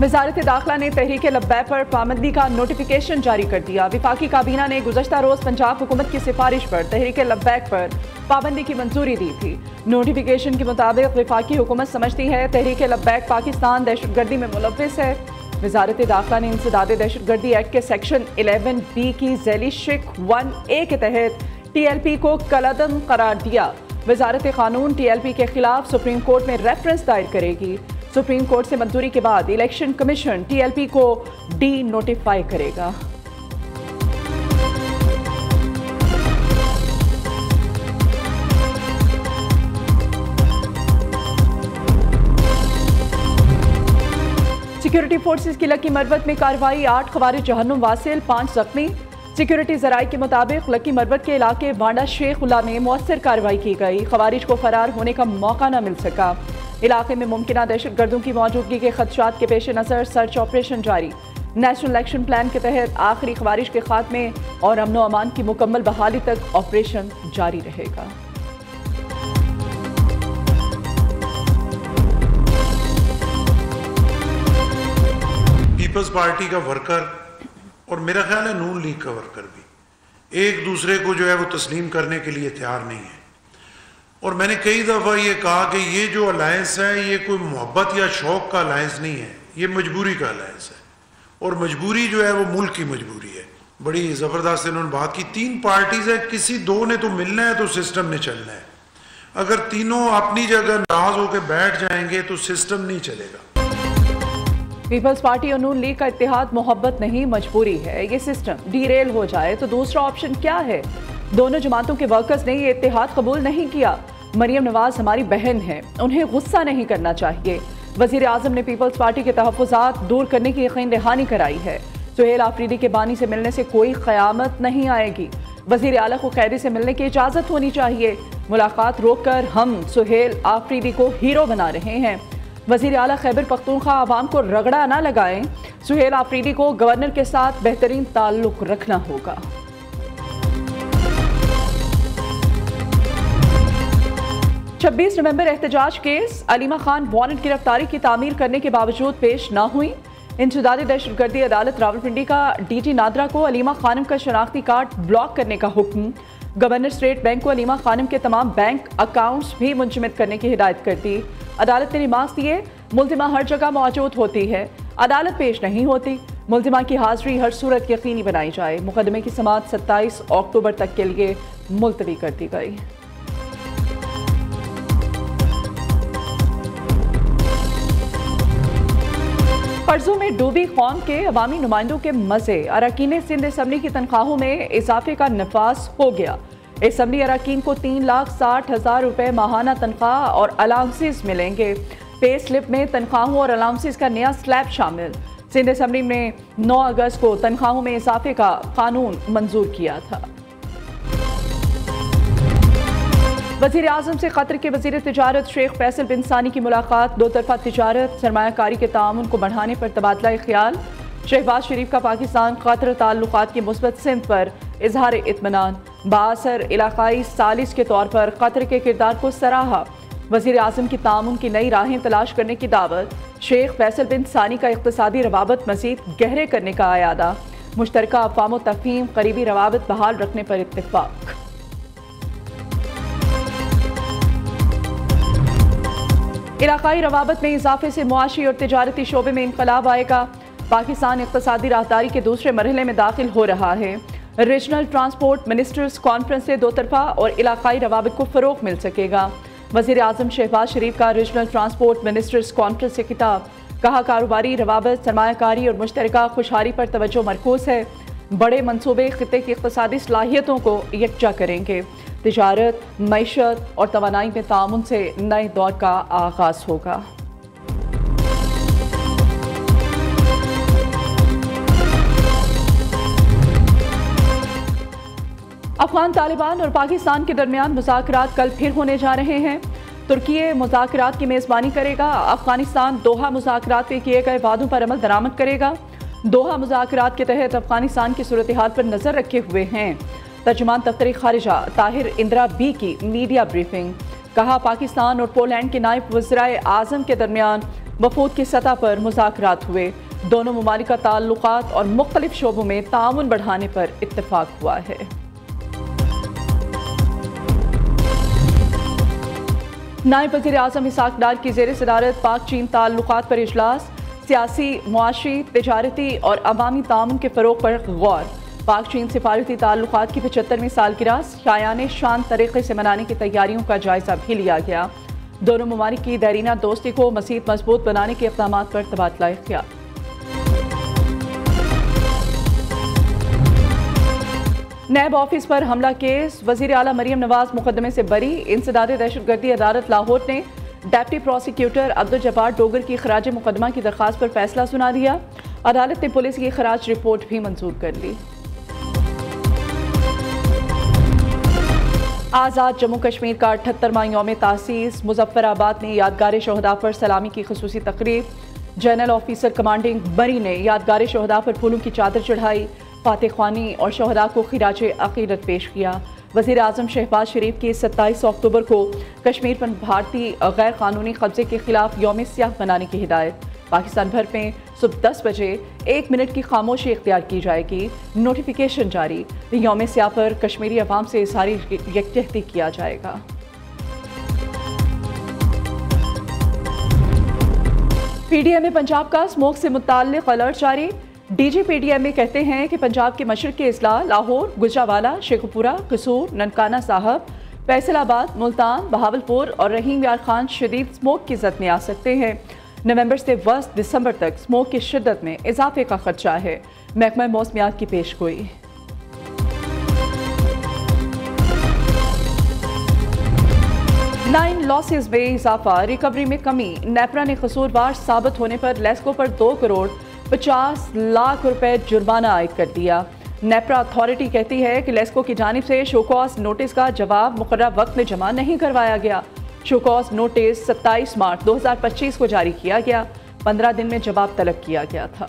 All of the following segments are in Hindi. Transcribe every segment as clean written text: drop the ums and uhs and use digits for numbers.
वज़ारत दाखिला ने तहरीक लब्बैक पर पाबंदी का नोटिफिकेशन जारी कर दिया। वफाकी काबीना ने गुज़श्ता रोज़ पंजाब हुकूमत की सिफारिश पर तहरीक लब्बैक पर पाबंदी की मंजूरी दी थी। नोटिफिकेशन के मुताबिक वफाकी हुकूमत समझती है तहरीक लब्बैक पाकिस्तान दहशतगर्दी में मुलव्विस है। वज़ारत दाखिला ने इंसदाद दहशतगर्दी एक्ट के सेक्शन 11B की ज़ैली शिक 1A के तहत TLP को कलअदम करार दिया। वज़ारत क़ानून TLP के खिलाफ सुप्रीम कोर्ट में रेफरेंस दायर करेगी। सुप्रीम कोर्ट से मंजूरी के बाद इलेक्शन कमीशन TLP को डी नोटिफाई करेगा। सिक्योरिटी फोर्सेस की लकी मरवत में कार्रवाई, 8 खवारिज जहन्नुम वासिल, 5 जख्मी। सिक्योरिटी जराये के मुताबिक लकी मरवत के इलाके बांडा शेखुल्ला में मौसर कार्रवाई की गई। खवारिज को फरार होने का मौका न मिल सका। इलाके में मुमकिन दहशतगर्दों की मौजूदगी के खदशात के पेश नज़र सर्च ऑपरेशन जारी। नेशनल एक्शन प्लान के तहत आखिरी खवारिज के खात्मे और अमन व अमान की मुकम्मल बहाली तक ऑपरेशन जारी रहेगा। पीपल्स पार्टी का वर्कर और मेरा ख्याल है नून लीग का वर्कर भी एक दूसरे को जो है वो तस्लीम करने के लिए तैयार नहीं है। और मैंने कई दफ़ा ये कहा कि ये जो अलायंस है ये कोई मोहब्बत या शौक़ का अलायंस नहीं है, ये मजबूरी का अलायंस है। और मजबूरी जो है वो मुल्क की मजबूरी है। बड़ी ज़बरदस्त इन्होंने बात की। 3 पार्टीज़ है, किसी 2 ने तो मिलना है तो सिस्टम ने चलना है। अगर तीनों अपनी जगह नाराज होकर बैठ जाएंगे तो सिस्टम नहीं चलेगा। पीपल्स पार्टी और नून लीग का इत्तेहाद मोहब्बत नहीं मजबूरी है। ये सिस्टम डीरेल हो जाए तो दूसरा ऑप्शन क्या है? दोनों जमातों के वर्कर्स ने ये इत्तेहाद कबूल नहीं किया। मरियम नवाज हमारी बहन है, उन्हें गुस्सा नहीं करना चाहिए। वजीर आजम ने पीपल्स पार्टी के तहफ़्फ़ुज़ात दूर करने की यकीन दहानी कराई है। सुहेल आफरीदी के बानी से मिलने से कोई क़यामत नहीं आएगी। वजीर आला को कैदी से मिलने की इजाज़त होनी चाहिए। मुलाकात रोककर हम सुहेल आफरीदी को हीरो बना रहे हैं। वजीर आला खैबर पख्तूनख्वा आवाम को रगड़ा ना लगाएं। सुहेल आफरीदी को गवर्नर के साथ बेहतरीन ताल्लुक रखना होगा। 26 नवंबर एहतजाज केस, अलीमा खान वारंट गिरफ्तारी की तामीर करने के बावजूद पेश ना हुई। इंसदाद दहशतगर्दी अदालत रावलपिंडी का DG नादरा को अलीमा खानम का शनाख्ती कार्ड ब्लॉक करने का हुक्म। गवर्नर स्टेट बैंक को अलीमा खानम के तमाम बैंक अकाउंट्स भी मुंजमद करने की हिदायत कर दी। अदालत ने रिमार्क्स दिए, मुल्जिमा हर जगह मौजूद होती है, अदालत पेश नहीं होती। मुल्जिमा की हाजिरी हर सूरत यकीनी बनाई जाए। मुकदमे की समाअत 27 अक्टूबर तक के लिए मुलतवी कर दी गई। कर्जों में डूबी कौम के अवामी नुमाइंदों के मजे। अरकान सिंध असम्बली की तनख्वाहों में इजाफे का नफाज हो गया। असम्बली अरकान को 3,60,000 रुपये माहाना तनख्वाह और अलाउंसेस मिलेंगे। पे स्लिप में तनख्वाहों और अलाउंसेस का नया स्लैब शामिल। सिंध असम्बली ने 9 अगस्त को तनख्वाहों में इजाफे का कानून मंजूर किया था। वज़ीर आज़म से कतर के वज़ीर तिजारत शेख फैसल बिन सानी की मुलाकात। 2 तरफ़ा तिजारत सरमायाकारी के तामुन को बढ़ाने पर तबादला ख्याल। शहबाज शरीफ का पाकिस्तान कतर ताल्लुकात की मुस्बत सिमत पर इजहार इत्मीनान। बाअसर इलाकाई सालिस के तौर पर कतर के किरदार को सराहा। वज़ीर आज़म की तामुन की नई राहें तलाश करने की दावत। शेख फैसल बिन सानी का इक़्तिसादी रवाबत मज़ीद गहरे करने का आयादा। मुश्तरका अफ़वाम व तफ़हीम करीबी रवाबत बहाल रखने पर इत्तिफ़ाक़। इलाकाई रवाबत में इजाफे से मुआशी और तिजारती शोबे में इनकलाब आएगा। पाकिस्तान इक़्तिसादी राहदारी के दूसरे मरहले में दाखिल हो रहा है। रीजनल ट्रांसपोर्ट मिनिस्टर्स कॉन्फ्रेंस से 2 तरफ़ा और इलाकाई रवाबत को फ़रोग़ मिल सकेगा। वज़ीर आज़म शहबाज शरीफ का रीजनल ट्रांसपोर्ट मिनिस्टर्स कॉन्फ्रेंस से खिताब। कहा, कारोबारी रवाबत, सरमायाकारी और मुश्तरका खुशहाली पर तवज्जो मरकूज़ है। बड़े मनसूबे खित्ते की इक़्तिसादी सलाहियतों को यकजा करेंगे। तिजारत, मईशत और तवानाई में तामुन से नए दौर का आगाज़ होगा। अफगान तालिबान और पाकिस्तान के दरमियान मुज़ाकरात कल फिर होने जा रहे हैं। तुर्की मुज़ाकरात की मेज़बानी करेगा। अफगानिस्तान दोहा मुज़ाकरात में किए गए वादों पर अमल दरामद करेगा। दोहा मुज़ाकरात के तहत अफगानिस्तान की सूरत हाल पर नज़र रखे हुए हैं। तर्जुमान दफ्तर खारिजा ताहिर इंदिरा बी की मीडिया ब्रीफिंग। कहा, पाकिस्तान और पोलैंड के नायब वज़ीर आज़म के दरमियान वफूद की सतह पर मुज़ाकरात हुए। दोनों ममालिक का ताल्लुकात और मुख्तलिफ शोबों में ताउन बढ़ाने पर इत्तेफाक हुआ है। नायब वज़ीर आज़म इसाक डार की ज़ेर सदारत पाक चीन ताल्लुकात पर इजलास। सियासी, मुआशी, तिजारती और अवामी ताउन के फ़रोग़ पर गौर। पाक चीन सिफारती ताल्लुकात की 75वीं सालगिरह शायाने शान तरीक़े से मनाने की तैयारियों का जायज़ा भी लिया गया। दोनों ममालिक की देरीना दोस्ती को मज़ीद मजबूत बनाने के इक़दाम पर तबादला इख्तियार। नैब ऑफिस पर हमला केस, वज़ीर आला मरियम नवाज मुकदमे से बरी। इंसदाद दहशतगर्दी अदालत लाहौर ने डिप्टी प्रोसिक्यूटर अब्दुल जब्बार डोगर की खराज मुकदमा की दरख्वास्त पर फैसला सुना दिया। अदालत ने पुलिस की खराज रिपोर्ट भी मंजूर कर ली। आज़ाद जम्मू कश्मीर का 78वां यौम तासीस। मुजफ्फराबाद में यादगार शहदा पर सलामी की खुसूसी तकरीब। जनरल ऑफिसर कमांडिंग बरी ने यादगार शहदा पर फूलों की चादर चढ़ाई, फातिह ख्वानी और शहदा को खिराज अकीदत पेश किया। वज़ीर आज़म शहबाज शरीफ की 27 अक्टूबर को कश्मीर पर भारतीय गैर कानूनी कब्जे के खिलाफ यौम सियाह मनाने की हिदायत। पाकिस्तान भर में सुबह 10 बजे 1 मिनट की खामोशी इख्तियार की जाएगी। नोटिफिकेशन जारी। यौम सियाह पर कश्मीरी अवाम से इज़हार यकजहती किया जाएगा। पीडीएम पंजाब का स्मोक से मुताल्लिक अलर्ट जारी। डीजी पीडीएम कहते हैं कि पंजाब के मशरक़ी अजला लाहौर, गुजरावाला, शेखपुरा, कसूर, ननकाना साहब, फैसलाबाद, मुल्तान, बहावलपुर और रहीम यार खान शदीद स्मोक की जद में आ सकते हैं। नवंबर से 10 दिसंबर तक स्मोक की शिद्दत में इजाफे का खदशा है। महकमा मौसमियात की पेशगोई। नाइन लॉसेस में इजाफा, रिकवरी में कमी। नेपरा ने कसूरवार साबित होने पर लेस्को पर 2 करोड़ 50 लाख रुपए जुर्माना आयद कर दिया। नेपरा अथॉरिटी कहती है कि लेस्को की जानिब से शोकॉज नोटिस का जवाब मुकर्रर वक्त में जमा नहीं करवाया गया। शोकॉज नोटिस 27 मार्च 2025 को जारी किया गया। 15 दिन में जवाब तलब किया गया था।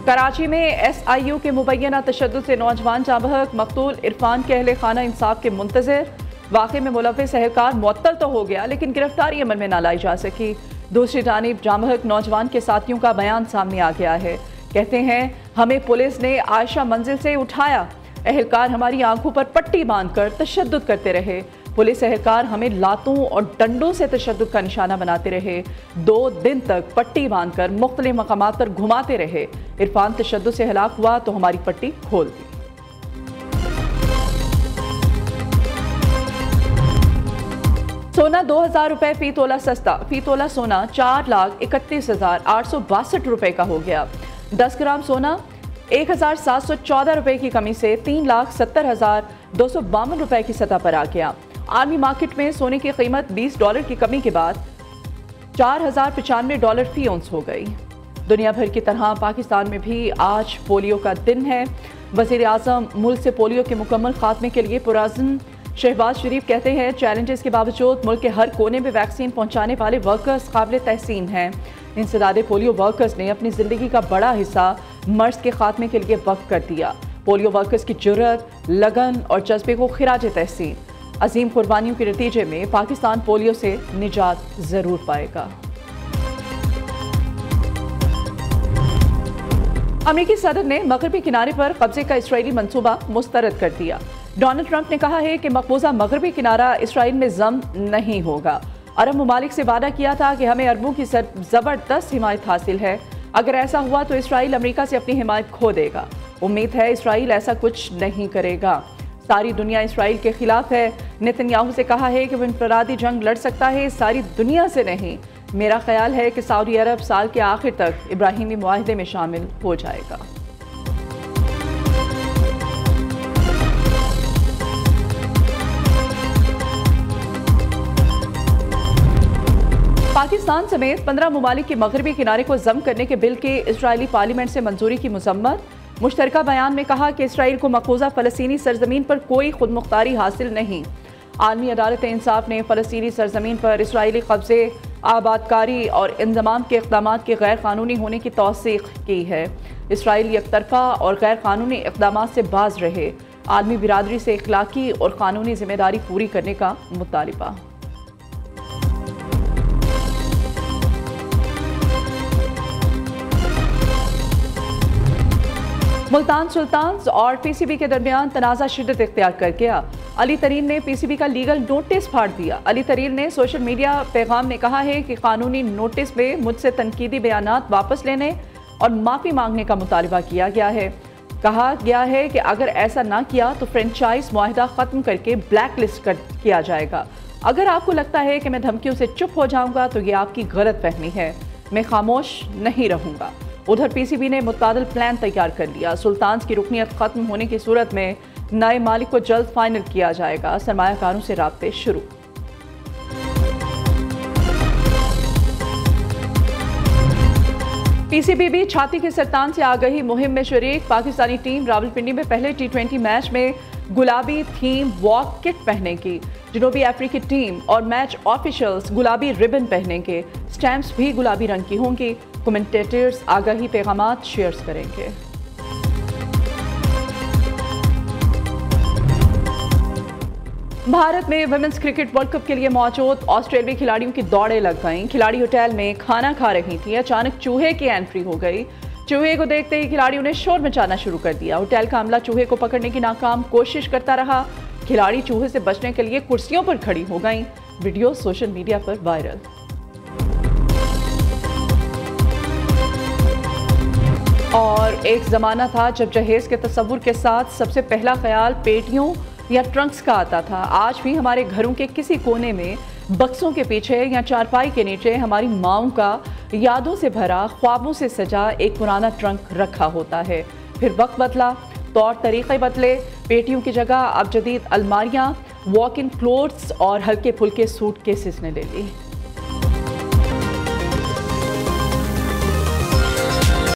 कराची में SIU के मुबैना तशद्दुद से नौजवान जाबहक, मकतूल इरफान के अहले खाना इंसाफ के मुंतज़िर। वाक़े में मुलव्विस एहलकार मुअत्तल तो हो गया लेकिन गिरफ्तारी अमल में न लाई जा सकी। दूसरी जानिब जामहक नौजवान के साथियों का बयान सामने आ गया है। कहते हैं हमें पुलिस ने आयशा मंजिल से उठाया, एहलकार हमारी आंखों पर पट्टी बांधकर तशद्दुद करते रहे। पुलिस एहलकार हमें लातों और डंडों से तशद्दुद का निशाना बनाते रहे। 2 दिन तक पट्टी बांधकर मुख्तलिफ मकामात पर घुमाते रहे। इरफान तशद्दुद से हलाक हुआ तो हमारी पट्टी खोल दी। सोना 2000 रुपए फी तोला सस्ता। फी तोला सोना 4,31,862 रुपए का हो गया। 10 ग्राम सोना 1,714 रुपए की कमी से 3,70,252 रुपए की सतह पर आ गया। आर्मी मार्केट में सोने की कीमत $20 की कमी के बाद $4,095 फी औंस हो गई। दुनिया भर की तरह पाकिस्तान में भी आज पोलियो का दिन है। वज़ीर आज़म मुल्क से पोलियो के मुकम्मल खात्मे के लिए पुरअज़्म। शहबाज शरीफ कहते हैं चैलेंजेस के बावजूद मुल्क के हर कोने में वैक्सीन पहुंचाने वाले वर्कर्स काबिल तहसीन हैं। इंसदादे पोलियो वर्कर्स ने अपनी ज़िंदगी का बड़ा हिस्सा मर्ज के खात्मे के लिए वक्फ कर दिया। पोलियो वर्कर्स की जुर्रत, लगन और जज्बे को खिराज तहसीन। अजीम कुर्बानियों के नतीजे में पाकिस्तान पोलियो से निजात ज़रूर पाएगा। अमेरिकी सदर ने मगरबी किनारे पर कब्जे का इसराइली मंसूबा मुस्तरद कर दिया। डोनाल्ड ट्रंप ने कहा है कि मकबूजा मगरबी किनारा इसराइल में जम नहीं होगा। अरब ममालिक से वादा किया था कि हमें अरबों की ज़बरदस्त हिमायत हासिल है। अगर ऐसा हुआ तो इसराइल अमेरिका से अपनी हिमायत खो देगा। उम्मीद है इसराइल ऐसा कुछ नहीं करेगा। सारी दुनिया इसराइल के खिलाफ है। नेतन्याहू से कहा है कि वो इनफरादी जंग लड़ सकता है, सारी दुनिया से नहीं। मेरा ख्याल है कि सऊदी अरब साल के आखिर तक इब्राहिमी मुआहदे में शामिल हो जाएगा। पाकिस्तान समेत 15 ममालिक के मगरबी किनारे को जम करने के बिल के इजरायली पार्लियामेंट से मंजूरी की मजम्मत। मुश्तरका बयान में कहा कि इसराइल को मकबूजा फ़लस्तीनी सरजमीन पर कोई खुद मुख्तारी हासिल नहीं। आलमी अदालत इंसाफ ने फ़लस्तीनी सरजमीन पर इसराइली कब्जे, आबादकारी और इंतज़ाम के इक़दाम के गैर कानूनी होने की तौसीक़ की है। इसराइल एकतरफ़ा और गैर कानूनी इक़दाम से बाज रहे। आलमी बिरादरी से इखलाकी और कानूनी जिम्मेदारी पूरी करने का मुतालिबा। मुल्तान सुल्तान्स और पीसीबी के दरमियान तनाज़ा शिद्दत इख्तियार कर गया। अली तरीन ने पीसीबी का लीगल नोटिस फाड़ दिया। अली तरीन ने सोशल मीडिया पैगाम में कहा है कि कानूनी नोटिस में मुझसे तनकीदी बयानात वापस लेने और माफ़ी मांगने का मुतालबा किया गया है। कहा गया है कि अगर ऐसा ना किया तो फ्रेंचाइज मुआहिदा ख़त्म करके ब्लैक लिस्ट किया जाएगा। अगर आपको लगता है कि मैं धमकियों से चुप हो जाऊंगा तो ये आपकी गलत फहमी है। मैं खामोश नहीं रहूंगा। उधर पीसीबी ने मुतबादिल प्लान तैयार कर लिया। सुल्तान्स की रुकनियत खत्म होने की सूरत में नए मालिक को जल्द फाइनल किया जाएगा। सरमायाकारों से राब्ते शुरू। पीसीबी भी छाती के सरतान से आगाही मुहिम में शरीक। पाकिस्तानी टीम रावलपिंडी में पहले T20 मैच में गुलाबी थीम वॉक किट पहनेगी। जनूबी अफ्रीकी टीम और मैच ऑफिशियल्स गुलाबी रिबन पहनेंगे। स्टैम्प्स भी गुलाबी रंग की होंगी। कमेंटेटर्स आगाही पैगामात शेयर करेंगे। भारत में वुमेन्स क्रिकेट वर्ल्ड कप के लिए मौजूद ऑस्ट्रेलियाई खिलाड़ियों की दौड़ें लग गईं। खिलाड़ी होटल में खाना खा रही थी, अचानक चूहे की एंट्री हो गई। चूहे को देखते ही खिलाड़ियों ने शोर मचाना शुरू कर दिया। होटल का अमला चूहे को पकड़ने की नाकाम कोशिश करता रहा। खिलाड़ी चूहे से बचने के लिए कुर्सियों पर खड़ी हो गईं। वीडियो सोशल मीडिया पर वायरल। और एक जमाना था जब जहेज के तस्वुर के साथ सबसे पहला ख्याल पेटियों या ट्रंक्स का आता था। आज भी हमारे घरों के किसी कोने में बक्सों के पीछे या चारपाई के नीचे हमारी माओं का यादों से भरा, ख्वाबों से सजा एक पुराना ट्रंक रखा होता है। फिर वक्त बदला, तौर तरीक़े बदले। पेटियों की जगह अब जदीद अलमारियाँ, वॉक इन क्लोथ्स और हल्के फुल्के सूटकेसेस ने ले ली।